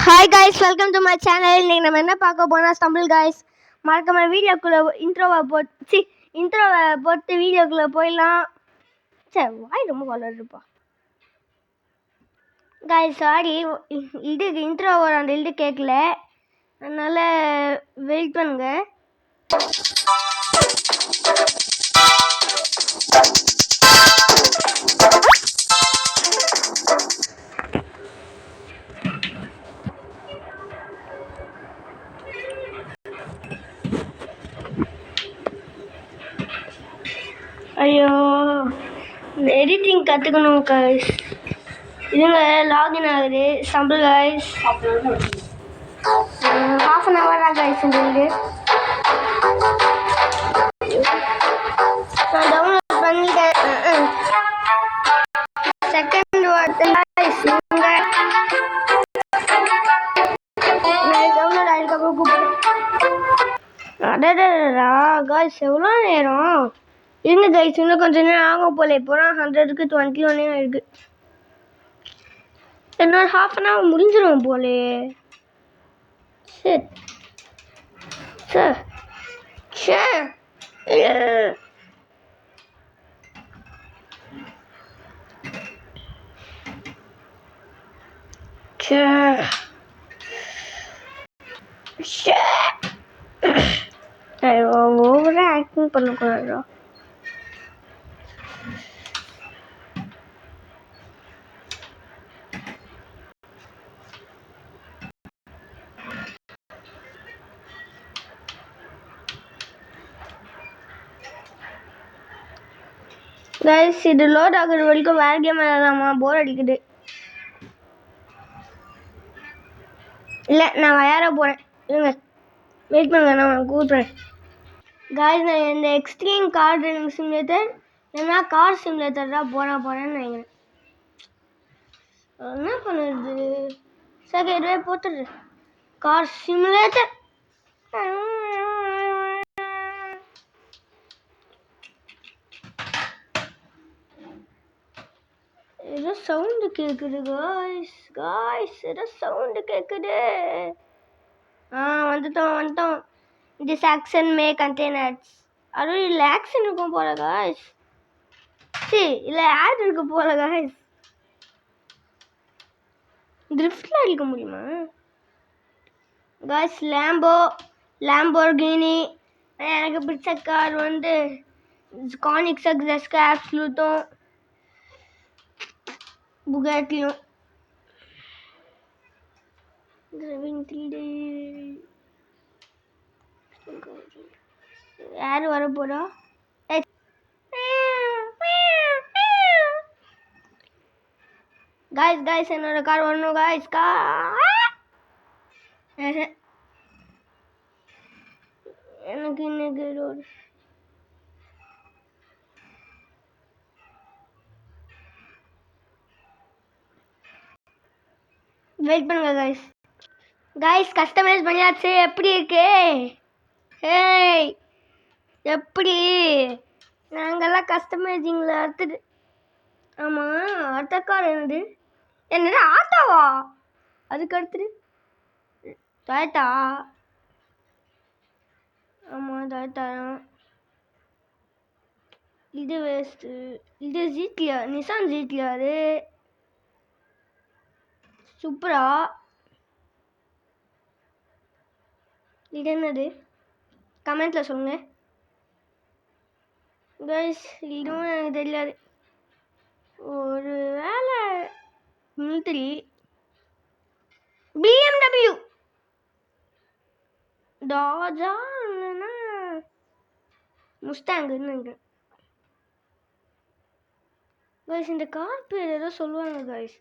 Hi guys, welcome to my channel. இன்னைக்கு நம்ம என்ன பார்க்க போனால் ஸ்டம்பிள் கைஸ். மறக்காம வீடியோக்குள்ளே இன்ட்ரோவை போட்டு வீடியோக்குள்ளே போயிடலாம். சரி, வாய் ரொம்ப வளருப்பா கைஸ். சாரி, இது இன்ட்ரோவோட அந்த இது கேட்கல, அதனால் வெயிட் பண்ணுங்க. ஐயோ, எடிட்டிங் கற்றுக்கணும் கைஸ். இதுங்க லாகின் ஆகுது stumble guys. Half an hour தான் கைஸ் இந்த இது. நான் டவுன்லோட் பண்ணிட்டேன். செகண்ட் வார்த்தை கைஸ், டவுன்லோட் ஆகிருக்கப்போ கூப்பிடு. அடடா கைஸ், எவ்வளோ நேரம் இருங்க கைஸ், இன்னும் கொஞ்சம் நேரம் ஆகும் போல. இப்போ 100க்கு 21 ஆயிருக்கு. இன்னொரு ஹாஃப் அன் ஹவர் முடிஞ்சிடும் போலே. சரி சார், சார் ஓவரா ஆக்டிங் பண்ணக்கூடாதா? கைஸ், இது லோட் ஆகுற வரைக்கும் வேற கேம் விளையாடலாமா? போர் அடிக்குது. இல்லை, நான் விளையாட போகிறேன். இருங்க, வெயிட் பண்ணுங்க, நான் கூப்பிட்றேன். கைஸ், நான் இந்த எக்ஸ்ட்ரீம் கார் டிரைவிங் சிமுலேட்டர் இல்லைன்னா கார் சிமுலேட்டர் தான் போகிறேன்னு நினைக்கிறேன். என்ன பண்ணுறது? சரி, இதுவே போட்டுடு. Car simulator. ஏதோ சவுண்டு கேட்குது காய்ஸ், ஏதோ சவுண்டு கேட்குது. வந்துட்டோம். This action may containers. அதுவும் இல்லை, ஆக்ஷன் இருக்கும் போல காய்ஸ். சரி, இல்லை ஆட் இருக்க போல காய்ஸ். ட்ரிஃப்ட்ல அடிக்க முடியுமா காய்ஸ்? லாம்போர்கினி. எனக்கு பிடிச்ச கார் வந்து கானிக்ஸக் ஆப்ஸ்லூட்டும் புகாட்டியும். யார் வர போறா? காய்ஸ், என்னோட கார் வரணும் காய்ஸ். எனக்கு இன்னைக்கு ரோடு வெயிட் பண்ணுங்க காய்ஸ். கஸ்டமைஸ் பண்ணியாச்சு. எப்படி இருக்கு? ஹேய், எப்படி? நாங்கெல்லாம் கஸ்டமைசிங்கில் அடுத்தது. ஆமாம், அடுத்த கார் என்னது ஆட்டோவா? அதுக்கு அடுத்தது டொயோட்டா. ஆமாம், டொயோட்டா. இது வேஸ்ட்டு. இது ஜிடிஆர், நிசான் ஜிடிஆர். சூப்பரா. இது என்னது? கமெண்ட்டில் சொல்லுங்கள் கைஸ். இதுவும் எனக்கு தெரியாது. ஒரு வேலை மிலிட்டரி. BMW டாஜா இல்லைன்னா முஸ்டாங்குன்னு நினைக்கிறேன் கைஸ். இந்த கார் பேர் ஏதோ சொல்லுவாங்க கைஸ்.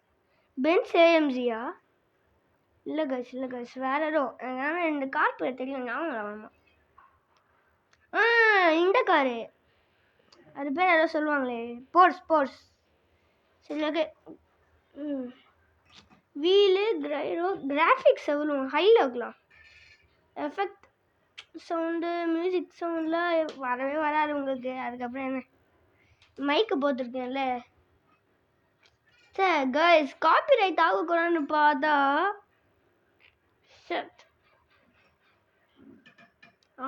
பென்ஸ் ஏஎம்ஜியா? இல்லை கைஸ், வேற ஏதோ. ஆனால் இந்த கார் பேர் தெரியும், ஞாபகம் வேணுமா? இந்த காரு அது பேர் ஏதோ சொல்லுவாங்களே, போர்ஸ். சரி, ஓகே. வீலு கிராஃபிக்ஸ் எவ்வளோ ஹையில் வைக்கலாம்? எஃபெக்ட் சவுண்டு, மியூசிக் சவுண்ட்லாம் வரவே வராது உங்களுக்கு. அதுக்கப்புறம் என்ன, மைக்கு போட்டிருக்கேன்ல. சரி கைஸ், காப்பிரைட் ஆகக்கூடாதுன்னு பார்த்தா ஷட்.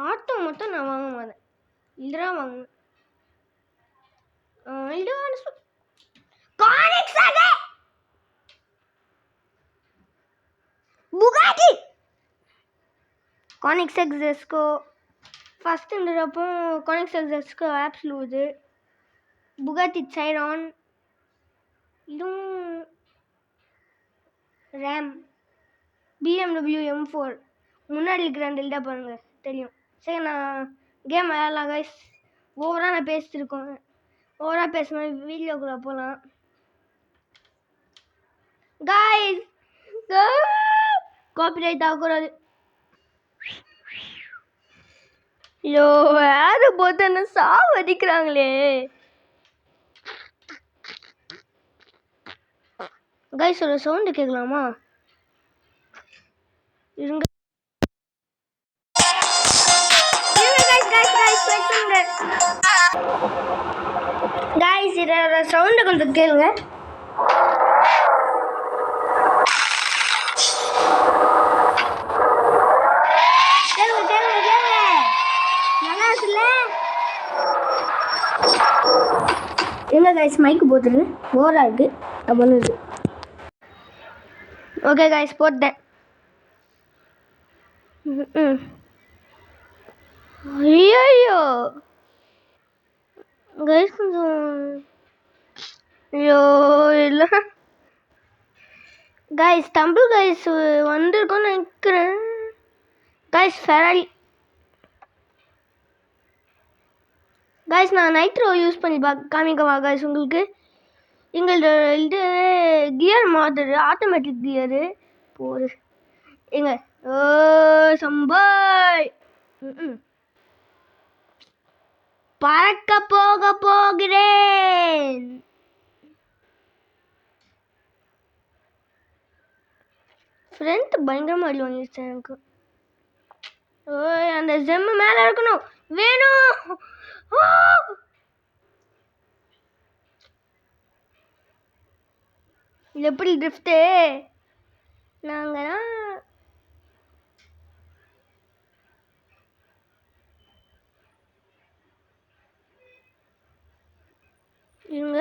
ஆட்டோ மட்டும் நான் வாங்க மாட்டேன். இல்லைடா வாங்கணும். புகாட்டி கானிக்ஸெக் ஜெஸ்கோ ஃபர்ஸ்ட் இருந்தப்போ கானிக்ஸெக் ஜெஸ்கோ ஆப்ஸ்லூது புகாட்டி சைரான் இதுவும் ரேம் BMW M4 முன்னாடி இருக்கிற அந்த இல்லைடா பாருங்க தெரியும். சரி நான் கேம் விளையாடலாம் கைஸ். ஓவராக நான் பேசிட்டுருக்கோம். ஓவராக பேசணும் வீடியோக்குள்ளே போகலாம் கைஸ். காப்பிரைட் ஆகக்கூடாது. ஐயோ யாரு போட்டு என்ன சாவடிக்கிறாங்களே கைஸ். ஒரு சவுண்டு கேட்கலாமா? இருங்க கைஸ், இதோட சவுண்டு கொஞ்சம் கேளுங்க. எங்க கைஸ் மைக்கு போட்டுருங்க. ஓவரா இருக்கு நான் பண்ணுது. ஓகே கைஸ் போட்டேன். ஐயோ கைஸ் கொஞ்சம் ஐயோ இல்லை கைஸ் டம்பிள் கைஸ் வந்திருக்கோன்னு நினைக்கிறேன் கைஸ். ஃபெராரி கைஸ் நான் நைட்ரோ யூஸ் பண்ணி காமிக்கவா கைஸ் உங்களுக்கு? எங்களோட இது கியர் மாத்துறது ஆட்டோமேட்டிக் கியரு போடு எங்க. ஓ சம்பாய் பறக்க போக போகிறேன். ஃப்ரெண்ட் பயங்கரமா அடி வாங்கிடுச்சு எனக்கு. ஓய் அந்த ஜெம்மு மேல இருக்கணும் வேணும். இது எப்படி ட்ரிஃப்ட்டு? நாங்கள் இருங்க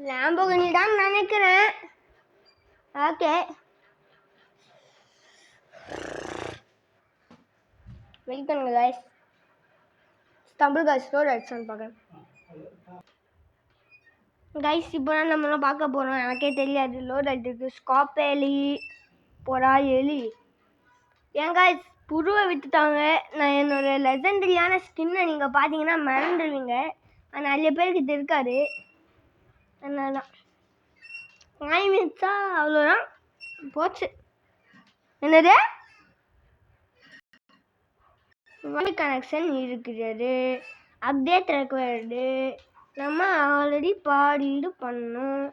லாம்போகினி தான் நினைக்கிறேன். ஓகே வெயிட் பண்ணுங்க கைஸ். ஸ்டம்பிள் கைஸ் ரோட் அடிச்சான்னு பார்க்குறேன் கைஸ். இப்போ தான் நம்மளாம் பார்க்க போகிறோம். எனக்கே தெரியாது லோட் ஆகிட்டு. ஸ்காப்பேலி போடா எலி. ஏன் கைஸ் புருவை விட்டுட்டாங்க. நான் என்னோட லெஜெண்டரியான ஸ்கின்னை நீங்கள் பார்த்தீங்கன்னா மறந்துடுவீங்க. ஆனால் நிறைய பேருக்கு இது இருக்காது. அதனால தான் 5 மினிட்ஸா அவ்வளோதான் போச்சு. என்னது கனெக்ஷன் இருக்கிறது அப்டேட் ரெக்வயர்டு. நம்ம ஆல்ரெடி பாடிட்டு பண்ணோம்.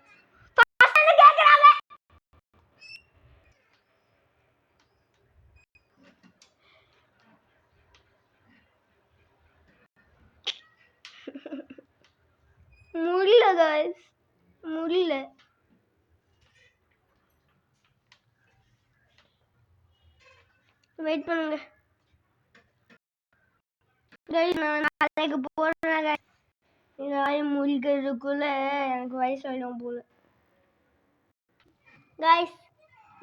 முடியல கைஸ் முடியல. வெயிட் பண்ணுங்க கைஸ். நான் நாளைக்கு போடுறேன். இதாயும் முடிக்கிறதுக்குள்ள எனக்கு வயசாயிடும் போல கைஸ்.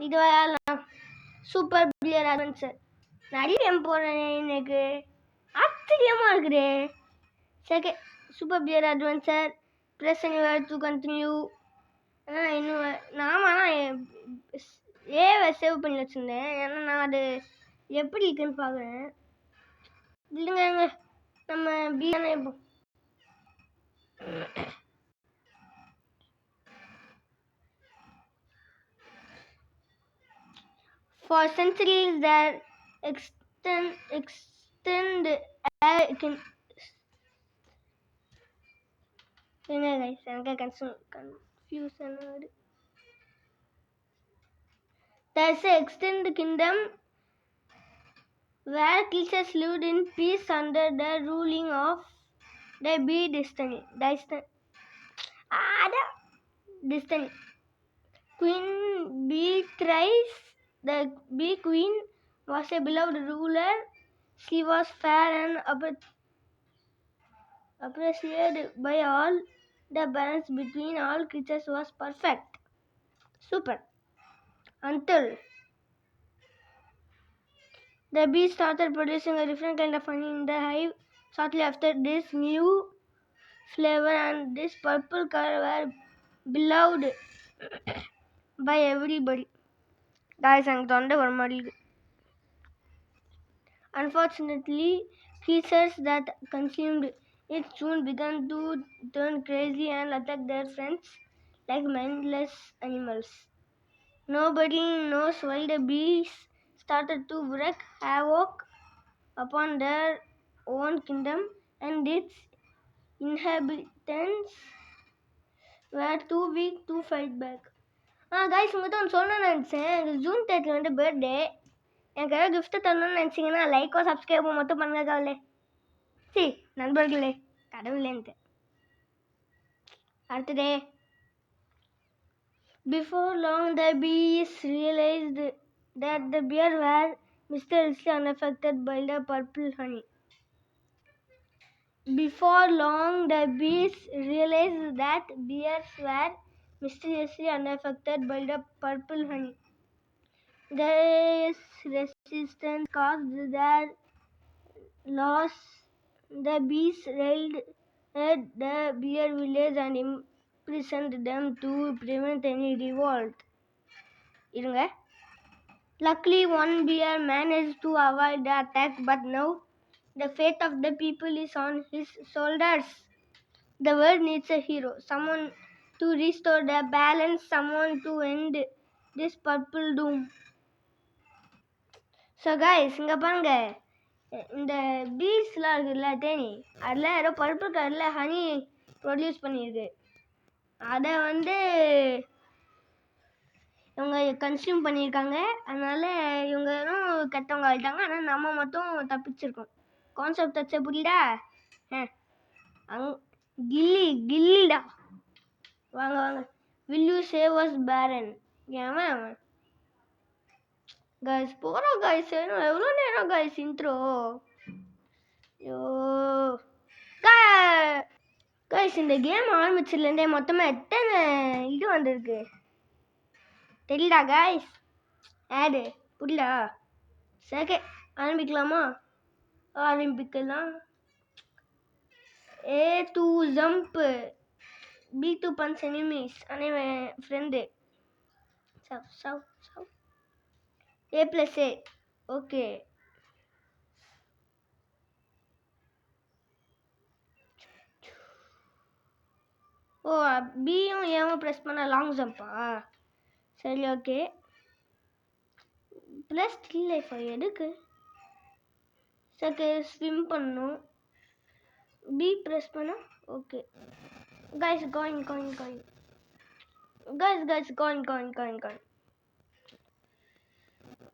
இது வரலாம் சூப்பர் பிளியர் அட்வென்ச்சர். நிறைய போடுறேன் எனக்கு ஆச்சரியமா இருக்குது. Second super பிளியர் adventure press anywhere to continue. இன்னும் நான் ஏவை சேவ் பண்ணி வச்சுருந்தேன். ஏன்னா நான் அது எப்படி இருக்குன்னு பார்க்குறேன். இல்லைங்க நம்ம பிளானே இப்போ for centuries that extend என்ன கைஸ் எனக்கு கன்ஃபியூஷன் ஆகுது. There's an extended kingdom where creatures lived in peace under the ruling of the bee destiny. Queen Beatrice, the bee queen, was a beloved ruler. She was fair and appreciated by all. The balance between all creatures was perfect. Super. Until the bees started producing a different kind of honey in the hive. Shortly after, this new flavor and this purple color were beloved by everybody. Guys, எனக்கு தொண்டை வர மாட்டேங்குது. Unfortunately, creatures that consumed it soon began to turn crazy and attack their friends like mindless animals. Nobody knows why the bees started to wreak havoc upon their own kingdom, and its inhabitants were too weak to fight back. Guys உங்கள்கிட்ட ஒன்று சொல்லணும்னு நினச்சேன். எனக்கு June 30 வந்து birthday. எனக்கு ஏதாவது gift தரணும்னு நினச்சிங்கன்னா லைக்கோ சப்ஸ்கிரைபோ மட்டும் பண்ணுங்க கவலை. நண்பர்களே கடவுளேன்ட்டு. அடுத்ததே, before long the bees realized that the bees were mysteriously unaffected by the purple honey. Before long the bees realized that bees were mysteriously unaffected by the purple honey. This resistance caused their loss. The bees raided the bear village and imprisoned them to prevent any revolt. Luckily, one bear managed to avoid the attack, but now the fate of the people is on his shoulders. The world needs a hero, someone to restore the balance, someone to end this purple doom. So guys, இங்க பாருங்க, இந்த பீஸ்லாம் இருக்குல்ல தேனி, அதில் ஏதோ purple கலரில் honey produce பண்ணியிருக்கு. அதை வந்து இவங்க கன்சியூம் பண்ணியிருக்காங்க. அதனால் இவங்களும் கெட்டவங்க ஆகிட்டாங்க. ஆனால் நம்ம மட்டும் தப்பிச்சிருக்கோம். கான்செப்ட் வச்ச புரியுதா? கில்லிடா வாங்க வாங்க. வில் யூ சேவ் அஸ் பேரன்? ஏன் கைஸ் போகிறோம் கைஸ். எவ்வளோ நேரம் கைஸ் இன்ட்ரோ? ஐயோ கைஸ், இந்த கேம் ஆரம்பிச்சதுலேருந்தே மொத்தமாக எத்தனை இது வந்திருக்கு தெரியலா கைஸ்? ஆடு புரியல. சரி ஆரம்பிக்கலாமா? ஆரம்பிக்கலாம். A to jump, B to punch enemies. அனைவன் friend. A plus A. Okay. ஓ, பியும் ஏவும் ப்ரெஸ் பண்ண லாங் ஜம்பா? சரி ஓகே. ப்ளஸ் ஸ்டில் லைஃப் எதுக்கு? சரி ஸ்விம் பண்ணணும். பி ப்ரெஸ் பண்ண okay. Guys coin guys coin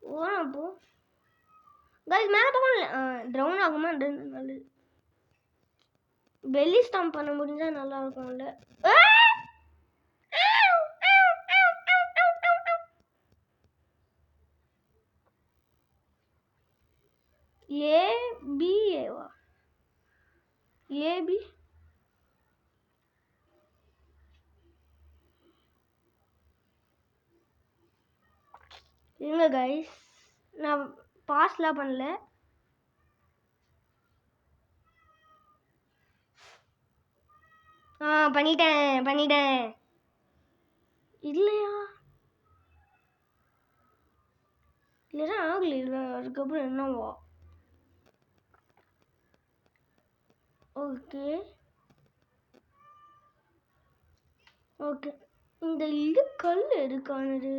ஓ போ கைஸ். மேலே போகல. ட்ரவுன் ஆகுமா? நல்லது. பெல்லி ஸ்டாம்ப் பண்ண முடிஞ்சா நல்லா இருக்கும்ல. ஏபிஏவா? ஏபி இருங்க கைஸ், நான் பாஸ்லாம் பண்ணல. பண்ணிட்டேன். இல்லையா? இல்லைன்னா ஆகல. அதுக்கப்புறம் என்னவா? ஓகே இந்த இது கல் எதுக்கானது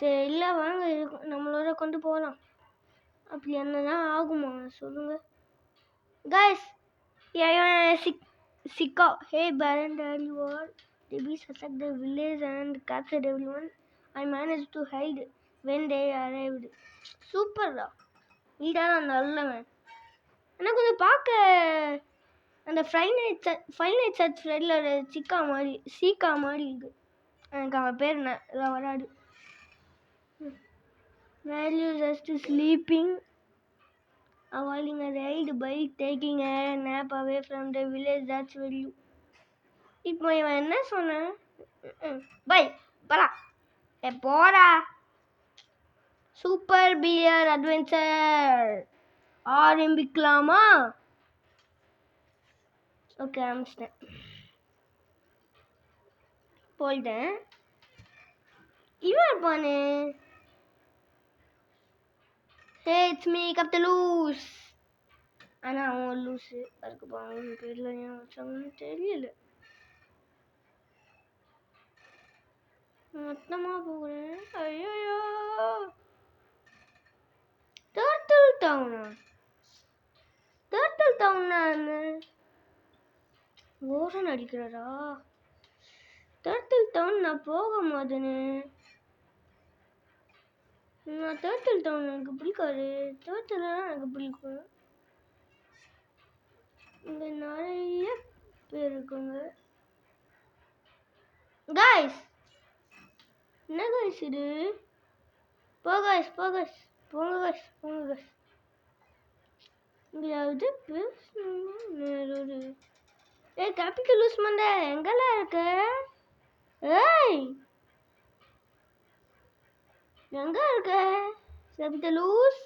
தெரியல. வாங்க நம்மளோட கொண்டு போகலாம். அப்படி என்னதான் ஆகுமா சொல்லுங்க guys? Yeah, Sika. Hey, Baron, Dad, you are. The beast attacked the village and captured everyone. I managed to hide when they arrived. Super. நீதான் நல்லவன். எனக்கு கொஞ்சம் பார்க்க அந்த ஃபைவ் நைட்ஸ் அட் ஃப்ரெண்டில் ஒரு சீக்கா மாதிரி இருக்கு. எனக்கு அவன் பேர் என்ன வராது. Value just sleeping, avoiding a raid by taking a nap away from the village. That's value. இப்போ இவன் என்ன சொன்னான்? பை பலா போடா. சூப்பர் பியர் அட்வென்ச்சர் ஆரம்பிக்கலாமா? ஓகே, ஆரம்பிச்சிட்டேன். போயிட்டேன். இவன் இருப்பானு. Hey, it's me, Captain Loose. ஆனா அவன் லூஸு. அதுக்கு அவன் பேர்ல ஏன் வச்சாங்கன்னு தெரியல. மொத்தமா போகிறேன். ஐயோ, டர்ட்டில் டவுனா ஓசன் அடிக்கிறாரா? டர்ட்டில் டவுன் நான் போக மாட்டேன்னு. நான் டர்ட்டில் டவுன் எனக்கு பிடிக்காது. டர்ட்டில் எனக்கு பிடிக்கும். இங்க நிறைய பேர் இருக்காங்க. காய்ஸ், என்ன காய்ஸ் இது? போங்க காய்ஸ். இங்கேயாவது பேசணும். ஏய் கேபிட்டல் லூஸ் மண்ட எங்கெல்லாம் இருக்க? ஏய் எங்க இருக்க? Capital loose.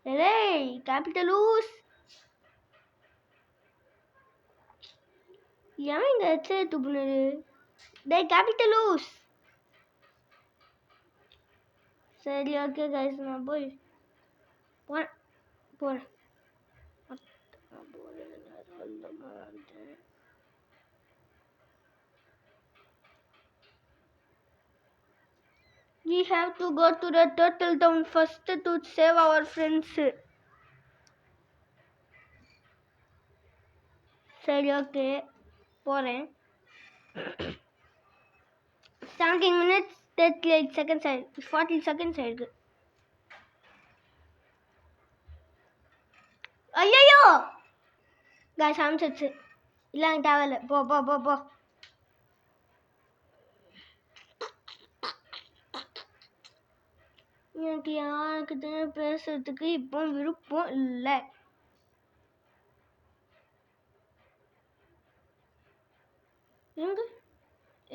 ஏய் கேபிட்டல் லூஸ். ஏன் இங்க எச்சே துப்புனது? டேய் கேபிட்டல் லூஸ். சரி ஓகே கைஸ், நான் போறேன். We have to go to the turtle town first to save our friends. சரி ஓகே போறேன். 17 minutes 38 seconds 40 seconds ஆயிருக்கு. ஐயோ காய்ஸ் ஆரம்பிச்சிச்சு. இல்லை எனக்கு தேவையில்லை. போ. எனக்கு யாருக்கிட்ட பேசுறதுக்கு இப்போ விருப்பம் இல்லை.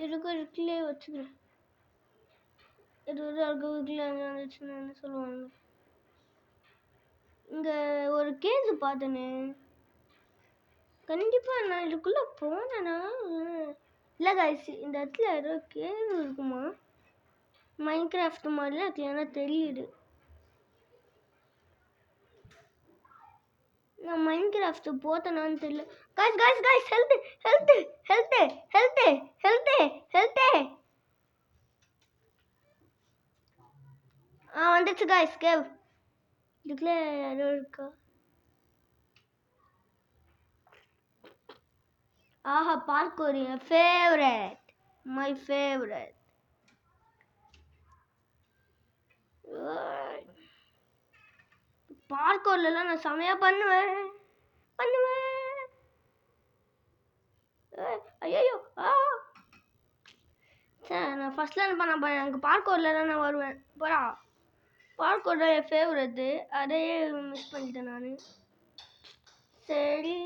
இருக்குள்ளே வச்சுக்கிறேன். இருக்குள்ளே வந்துச்சுன்னு என்ன சொல்லுவாங்க. இங்கே ஒரு கேஜ் பார்த்தேன்னு. கண்டிப்பாக நான் இதுக்குள்ளே போனேன்னா இல்லை காய்ஸ், இந்த இடத்துல ஏதோ கேஜ் இருக்குமா? மைன்கிராஃப்ட் மாதிரிலாம் எனக்கு ஏன்னா தெரியுது. நான் மைன்கிராஃப்ட் போத்தனான்னு தெரியல. Guys health. வந்துச்சு காய்ஸ் கேவ். இதுக்குள்ள யாரோ இருக்கா? ஆஹா, பார்க்கோர் என் ஃபேவரட், மை ஃபேவரட். பார்க்கோர்லாம் நான் செமையா பண்ணுவேன். ஐயோ சார், நான் ஃபர்ஸ்ட்ல பண்ண போறேன். எனக்கு பார்க்கோர்ல தான் நான் வருவேன். போடா, பார்க்கோர் என் ஃபேவரட்டு. அதையே மிஸ் பண்ணிட்டேன் நான். சரி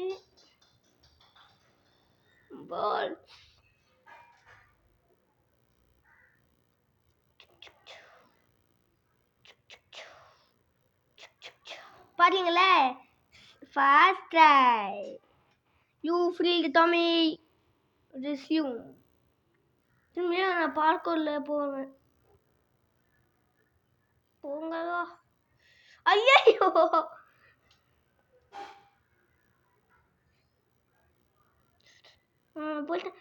பால் பாத்தீங்களே, fast try. You free Tommy resume. திரும்பியும் நான் பார்க்கோரில் போவேன். போங்கடா. ஐயோ போயிட்டேன்.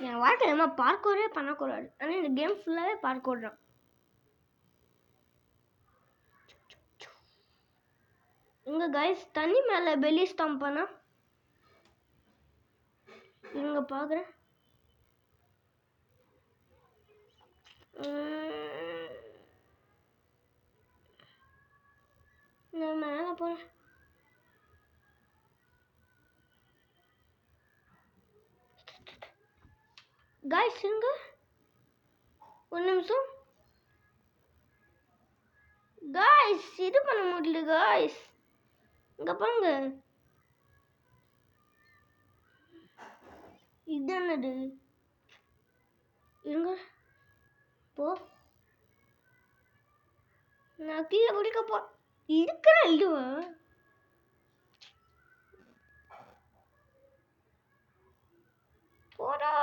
என் வாழ்க்கையில் நம்ம பார்க்கோரே பண்ணக்கூடாது. ஆனால் இந்த கேம் ஃபுல்லாகவே பார்க்கோர் தான். இங்க கைஸ் தண்ணி மேலே பெல்லி ஸ்டாம்ப் பண்ணா இங்க பார்க்குறேன். நான் மேலே போகிறேன். கைஸ் இங்க ஒரு நிமிஷம் கைஸ், இது பண்ண முடியல கைஸ். இங்க பாருங்க, இது என்னது? இருங்க போ, நான் கீழே குடிக்க போ இருக்கிற இல்லுவா போடா.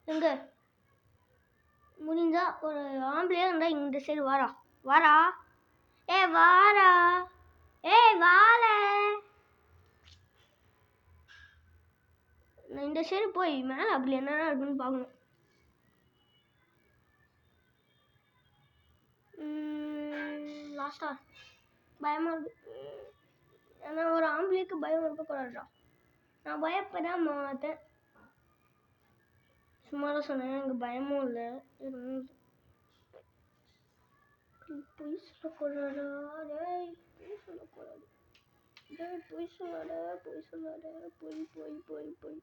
எங்க முடிஞ்சா ஒரு ஆம்பளையா இருந்தா இந்த சைடு வாரா வாரா. ஏ வாரா, ஏ வார. நான் இந்த சைடு போய் மேலே அப்படி என்னடா இருக்குன்னு பார்க்கணும். லாஸ்டா பயமா இருக்கு. ஏன்னா ஒரு ஆம்பளைக்கு பயம் இருக்கக்கூடாதுடா. நான் பயப்பட மாட்டேன். சும்மா தான் சொன்னேன், எனக்கு பயமும் இல்லை. பொய் சொல்லக்கூடாதா டேய், பொய் சொல்லக்கூடாது டேய், பொய் சொல்லாத பொய் சொல்லாத, பொய் பொய் பொய் பொய்.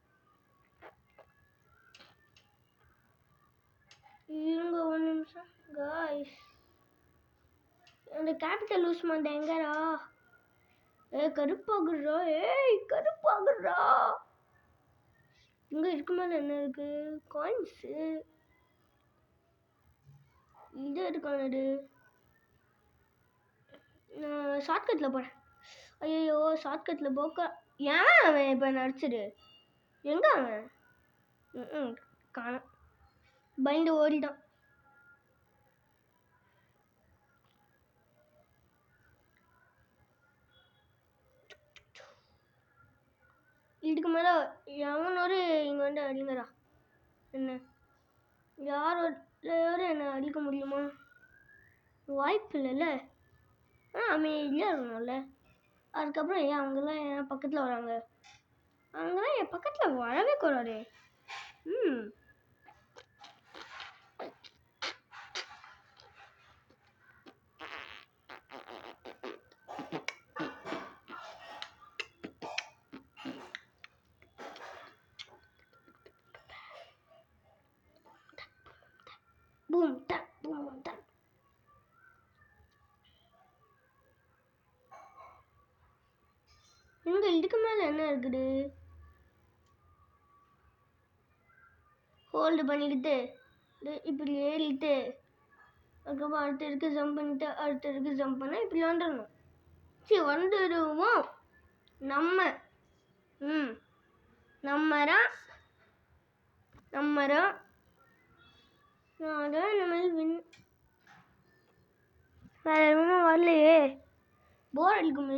இருங்க ஒரு நிமிஷம் காய்ஸ். அந்த கேபிட்டல் லூஸ் பண்ண எங்கடா? கருப்பாகுறா, ஏய் கருப்பாகுறா. இங்க இருக்கு மேல என்ன இருக்கு? காயின்ஸ். இது எடுக்கானது. நான் ஷார்ட்கட்ல போறேன். ஐயோ ஷார்ட்கட்ல போக்க. ஏன் அவன் இப்ப நடிச்சிடு? எங்க அவன்? காண பயந்து ஓடிட்டான். இதுக்கு மேல எவனோரு இங்க வந்து அடிங்கடா. என்ன யாரோட என்ன அடிக்க முடியுமா? வாய்ப்பு இல்லைல்ல. அமைதியா இருக்கணும்ல. அதுக்கப்புறம் ஏன் அவங்கெல்லாம் என் பக்கத்துல வராங்க? அவங்கெல்லாம் என் பக்கத்துல வரவே கூடாது. பூம் டக் பூம் டக். இங்க இதுக்கு மேல என்ன இருக்குது? ஹோல்டு பண்ணிக்கிட்டு இப்படி ஏறிட்டு அதுக்கப்புறம் அடுத்த இருக்கு ஜம்ப் பண்ணிட்டு அடுத்த இருக்கு ஜம்ப் பண்ண இப்படி வந்துடணும். சரி வந்துடுவோம் நம்ம. நம்மதான் அதான் நம்ம வின். வேற எதுவுமே வரலையே, போர் அடிக்கும்.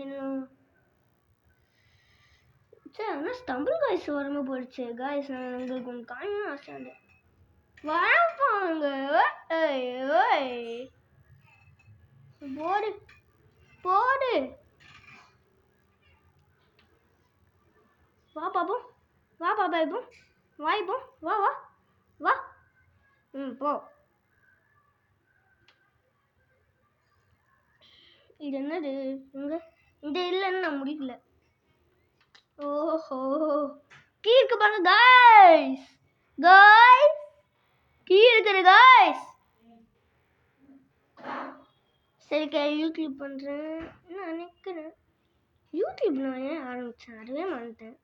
சரி ஆனால் ஸ்டம்பிள் காய்ஸ் வரமா போயிடுச்சு காய்ஸ். நான் உங்களுக்கு ஒன்று காணணும் ஆசை. வரப்பாங்க போடு போடு. வா பாப்போம், வா பாப்பா. இப்போ வா, இப்போ வா வா வா. போ. இது என்னது? இந்த இல்லைன்னு நான் முடிக்கல. ஓஹோ கீ இருக்கு பாருங்க காய்ஸ். காய்ஸ் கீ இருக்குது காய்ஸ். சரி யூடியூப் பண்ணுறேன் நினைக்கிறேன். யூடியூப் நான் ஏன் ஆரம்பித்தேன் அதுவே மறந்துட்டேன்.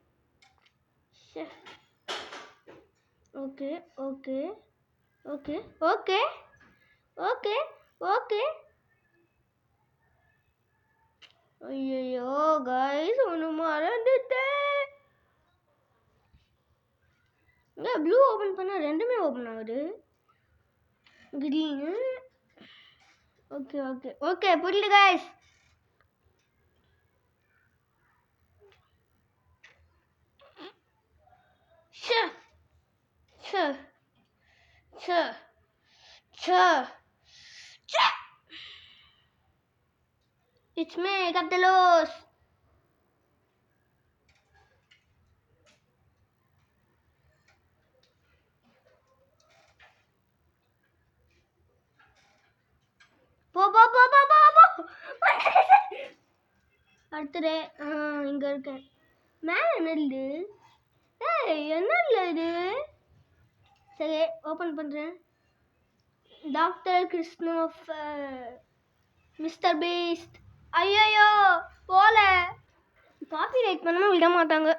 Okay okay okay okay okay okay. ஐயோ கைஸ் ஒன்று மறந்துட்டேன். இங்கே ப்ளூ ஓப்பன் பண்ணால் ரெண்டுமே ஓப்பன் ஆகுது. கிரீனு. ஓகே ஓகே ஓகே புரியுது guys. Sure. It's me, Captalos. போ போ போ போ போ போ. அடுத்தது இங்க இருக்கேன். மேல என்னது? ஏய் என்னது இது? சரி ஓபன் பண்றேன். Doctor Christopher mister Beast. ஐயோ போல. காப்பி ரைட் பண்ணாம விட மாட்டாங்க.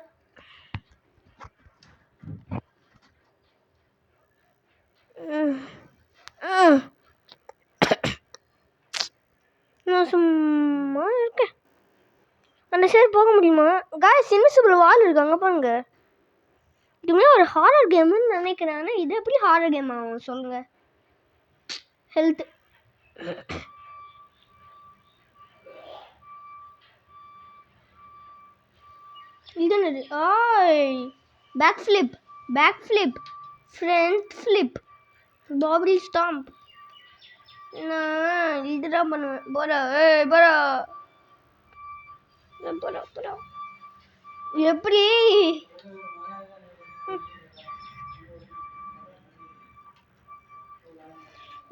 நான் சும்மா இருக்கேன். அந்த சைடு போக முடியுமா? காய்ஸ் இன்விசிபிள் வால் இருக்கு அங்கே பாருங்க. இதுவுமே ஒரு ஹாரர் கேம்னு நினைக்கிறேன். ஆனால் இது எப்படி ஹாரர் கேம் ஆகும் சொல்லுங்க. ஹெல்த் இது என்னது? ஆய் பேக் ஃப்ளிப் ஃப்ரண்ட் ஃப்ளிப் பாபி ஸ்டாம்ப். நான் இதுதான் பண்ணுவேன். போடா ஏய் போடா போடா எப்படி?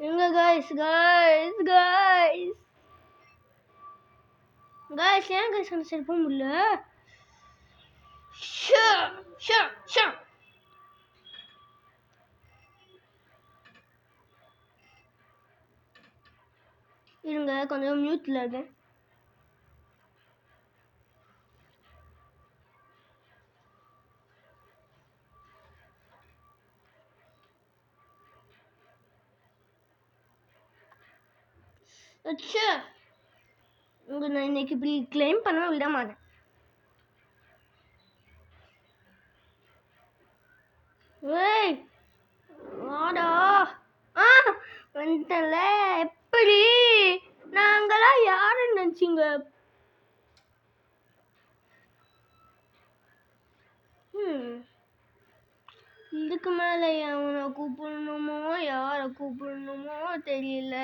எங்க காய்ஸ் ஏன் காய்ஸ் அந்த சைடு போக முடியல? இருங்க கொஞ்சம் மியூட்ல இருக்கேன். நான் இன்னைக்கு இப்படி கிளைம் பண்ண விட மாட்டேன். ஏய் வாடா. வந்துட்டல. எப்படி நாங்களாம் யாருன்னு நினைச்சிங்க? இதுக்கு மேல அவனை கூப்பிடணுமோ யாரை கூப்பிடணுமோ தெரியல.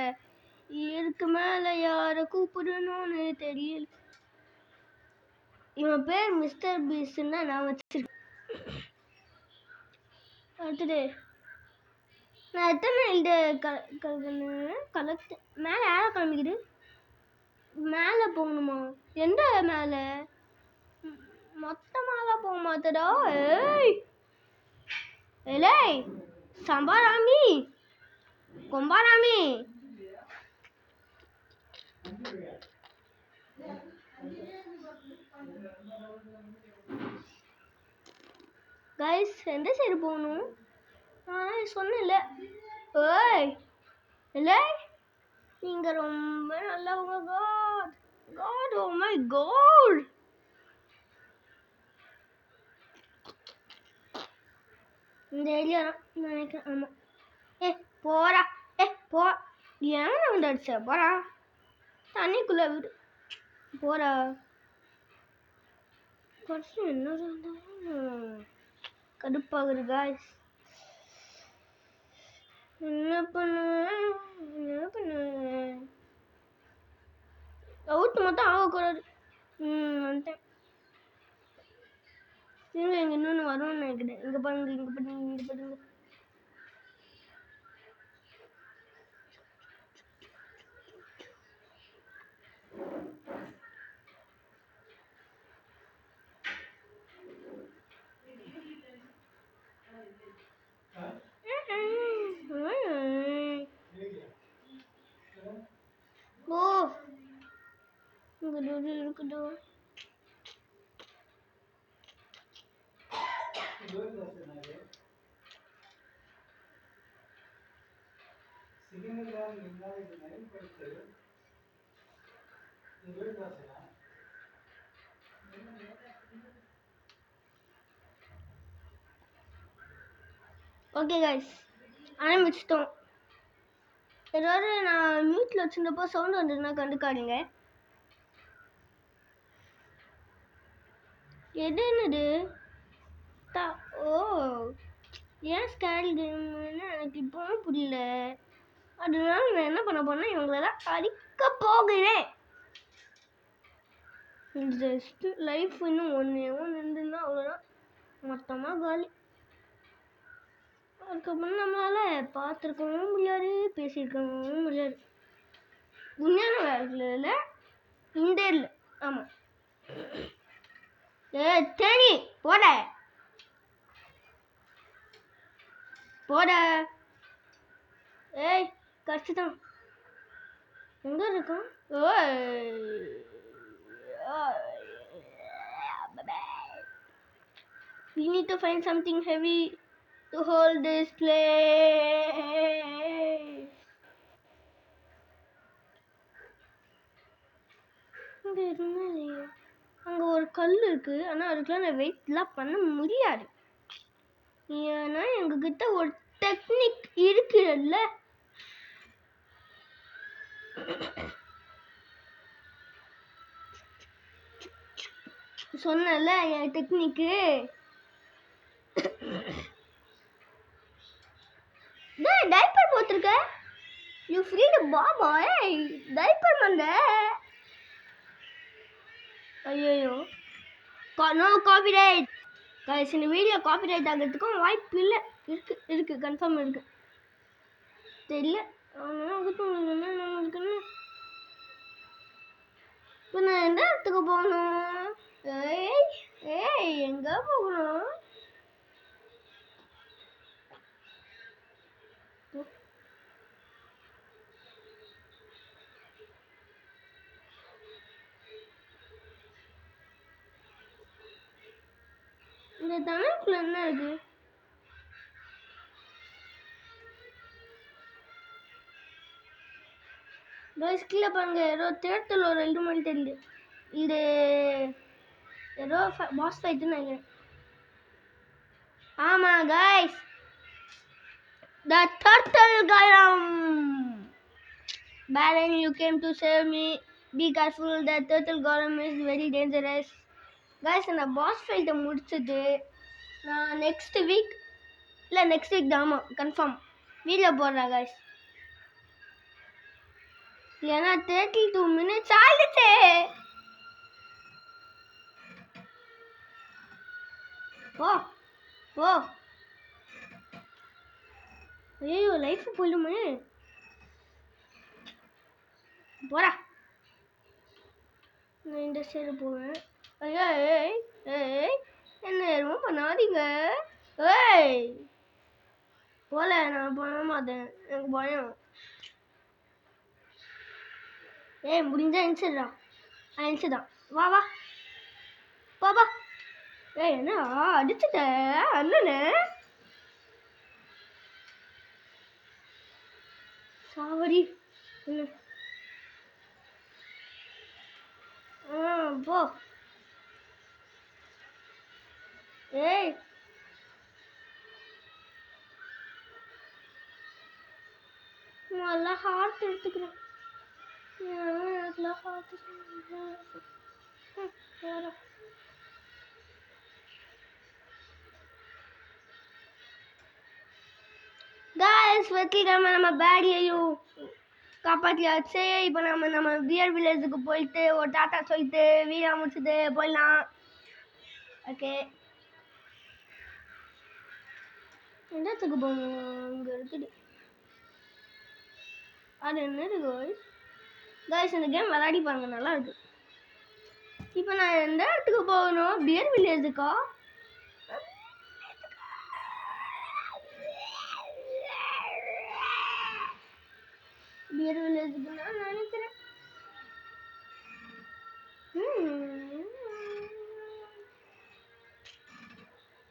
இதுக்கு மேல யாரை கூப்பிடணும்னு தெரியல. இவன் பேர் மிஸ்டர் பீஸ்ட்னா நான் வச்சிருக்கேன். அடுத்தது நான் எத்தனை இந்த கலெக்ட் மேலே யாரை கிளம்பிக்குது? மேலே போகணுமா? எந்த மேலே? மொத்தமாலாம் போக மாட்டடா. ஏய் ஏய் சம்பாராமி கொம்பாராமி. கைஸ் எந்த சைடு போகணும்? நான் சொன்னேன்ல. ஏய் இல்லை நீங்க ரொம்ப நல்லவங்க. God oh my god. இந்த ஏரியா நினைக்கிறேன். ஆமாம். போறா போ. ஏன் வந்து அடிச்ச? போறா தண்ணிக்குள்ள விடு. போறா ஃபர்ஸ்ட் என்ன கடுப்பாகுது காய்ஸ். என்ன பண்ணுவேன் அவுட் மட்டும் ஆகக்கூடாது. வந்துட்டேன். இங்கே இன்னொன்று வரும்னு நினைக்கிறேன். இங்கே பாருங்க. ஓ இங்கே இருக்குதோ. ஓகே கைஸ் ஆரம்பிச்சிட்டோம். ஏதாவது நான் மியூட்டில் வச்சுருந்தப்போ சவுண்ட் வந்ததுன்னா கண்டுக்காதீங்க. எது என்னது? ஓ ஏன் ஸ்கேல் கேம்னு எனக்கு இப்போ புரியல. அதனால நான் என்ன பண்ண போறேன்னா இவங்களெல்லாம் அடிக்க போகிறேன். ஜஸ்ட் லைஃப் இன்னும் ஒன்று இருந்துன்னா அவ்வளோதான், மொத்தமாக காலி. அதுக்கப்புறம் நம்மளால் பார்த்துருக்கவும் முடியாது, பேசியிருக்கவும் முடியாது. உண்மையான வேலையில் இந்த இல்லை. ஆமாம். தேனி போட போட. ஏய் கஷ்டம் எங்கே இருக்கான்? We need to find something heavy to hold this place. அங்கே ஒரு கல் இருக்கு, ஆனால் அதுக்கெல்லாம் நான் வெயிட்லாம் பண்ண முடியாது. ஏன்னா எங்ககிட்ட ஒரு டெக்னிக் இருக்குல்ல. சொன்னல என் டெக்னிக்கு. டைப்பர் போட்டிருக்க. You freed Baba. டைப்பர் மண்ட. ஐயோ நோ காப்பிரைட். गाइस இந்த வீடியோ காப்பிரைட் ஆகிறதுக்கும் வாய்ப்பு இல்லை. இருக்கு கன்ஃபார்ம் இருக்கு. தெரியல நமக்கு. இப்போ நான் எந்த இடத்துக்கு போகணும்? எங்க போகணும்? இந்த தனக்குள்ள என்ன இருக்கு? கீழே பாருங்க, ஏதோ தேட்டரில் ஒரு 2 மணி தெரியுது. இது ஏதோ பாஸ் ஃபைட்டுன்னு நினைக்கிறேன். ஆமாம் guys, the turtle golem. Baron, you came to save me. Be careful, the turtle golem is very dangerous. Guys இந்த பாஸ் ஃபைட்டை முடிச்சுட்டு நான் நெக்ஸ்ட் வீக் தான், ஆமாம் கன்ஃபார்ம் வீடியோ போடுறேன் கைஸ். ஏன்னா 32 minutes ஆயிடுச்சு. ஓ ஐயோ லைஃப் போயிடுமே. போடா, நான் இந்த சைடு போவேன். ஐயா என்ன எதுவும் பண்ணாதீங்க. போல நான் பண்ண மாட்டேன், எனக்கு பயம். முடிஞ்சா அனுப்பிச்சுதான் வா பாபா. என்ன அடிச்சுட்ட அண்ணனே? சாவடி. போ. நல்லா ஹார்ட் எடுத்துக்கிறேன். गाइस வெற்றிகரமா நம்ம பேடியையும் காப்பாத்தியாச்சு. இப்போ நம்ம பியர் வில்லேஜுக்கு போயிட்டு ஒரு டாட்டா சொல்லிட்டு வீடியோ முடிச்சுட்டு போயிடலாம். ஓகே, எந்த இடத்துக்கு போகணும்? அங்கே இருக்குது. அது என்னது கைஸ்? இந்த கேம் விளையாடி பாருங்க, நல்லா இருக்கு. இப்போ நான் எந்த இடத்துக்கு போகணும்? பியர் வில்லேஜுக்கா? பியர் வில்லேஜுக்கு நான் நினைக்கிறேன்.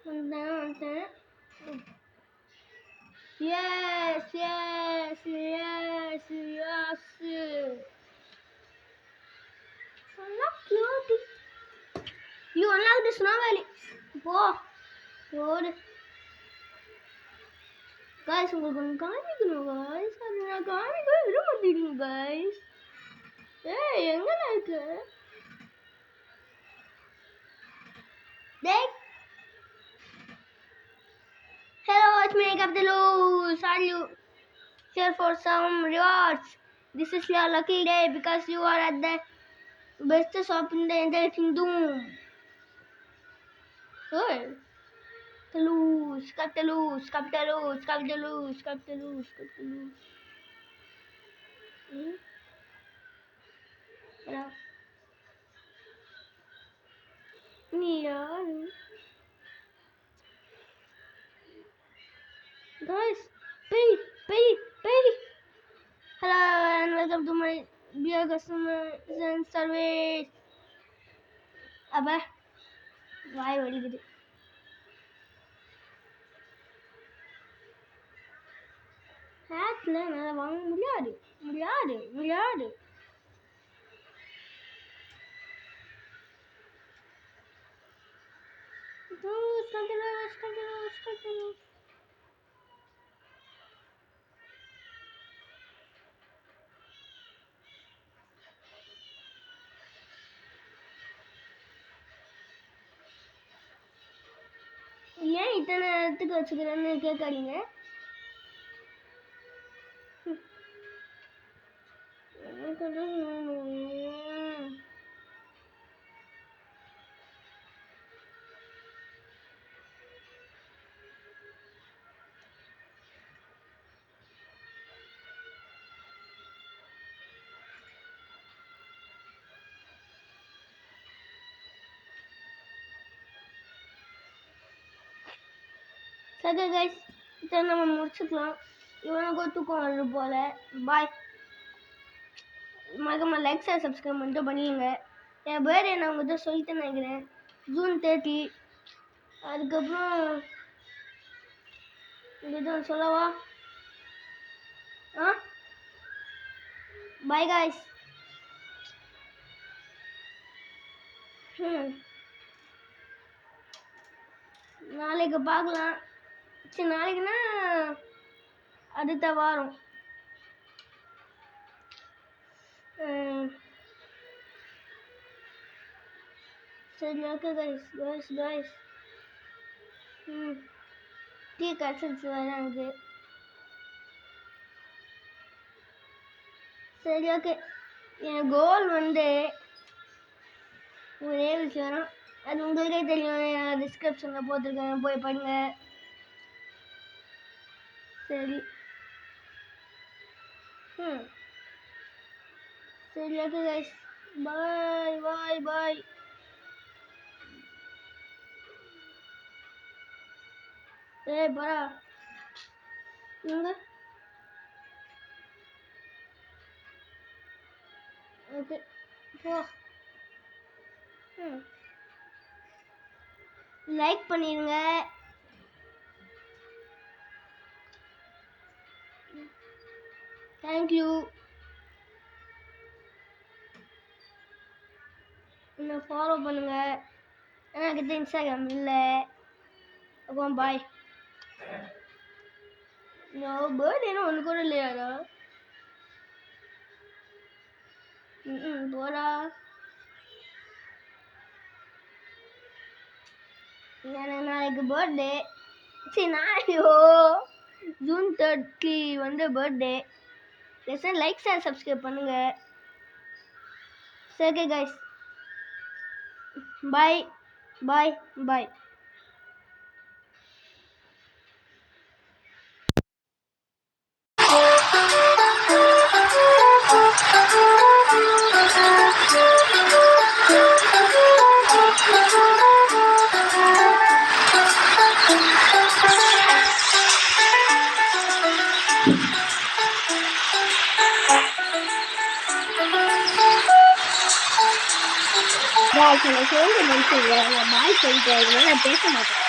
வந்தேன். Yes. Unlock cute. You unlock the snow valley. Good. Guys, உங்களுக்கு ஒன்று காமிக்கணும் guys. அது நான் காமிக்கவே விட மாட்டேங்க guys. எங்கடா இருக்கு? டேய். Hello, it's me, Captain Lou. Sorry. cheer for some rewards. This is your lucky day because you are at the best shop in the entire kingdom. Good. Loose, cut the loose, cut the loose, cut the loose, cut the loose, cut the loose. Guys, pay. Hello and welcome to my dear customers and service. Abba, why வலிக்குது? ஹேட்ல என்னால வாங்க முடியாது. Continue. ஏன் இத்தனை நேரத்துக்கு வச்சுக்கிறேன்னு கேட்காதீங்க. சரி guys, இதை நம்ம முடிச்சுக்கலாம். இவனுக்கும் தூக்கம் வருது போல. பாய். மறக்காம லைக் ஷேர் சப்ஸ்கிரைப் மட்டும் பண்ணிடுங்க. என் பேர் நான் உங்கள்கிட்ட சொல்லிட்டு நினைக்கிறேன். ஜூன் 30. அதுக்கப்புறம் இதுதான் சொல்லவா? Bye guys. நாளைக்கு பார்க்கலாம். சரி, நாளைக்குன்னா அடுத்த வாரம். சரி, ஓகே கைஸ். டீ கசிச்சு வராங்க. சரி, ஓகே. என் கோல் வந்து ஒரே விஷயம், அது உங்களுக்கே தெரியும். டிஸ்கிரிப்ஷனில் போட்டிருக்கேன், போய் பாருங்க. சரி. சரி, ஓகே கைஸ். பாய். ஏய் பரா, இங்க ஓகே போ. லைக் பண்ணிடுங்க. தேங்க்யூ. என்ன ஃபாலோ பண்ணுங்க. என்கிட்ட இன்ஸ்டாகிராம் இல்லை. அப்புறம் பாய். பர்த்டேனா ஒன்று கூட இல்லையாடா? போடா. எனக்கு நாளைக்கு பர்த்டே. சரி, நாளையோ ஜூன் 30 வந்து பர்த்டே. லைக் ஷேர் சப்ஸ்கிரைப் பண்ணுங்க. சரி கைஸ், பாய். பாய் சொல்லிட்டு நான் பேச மாட்டேன்.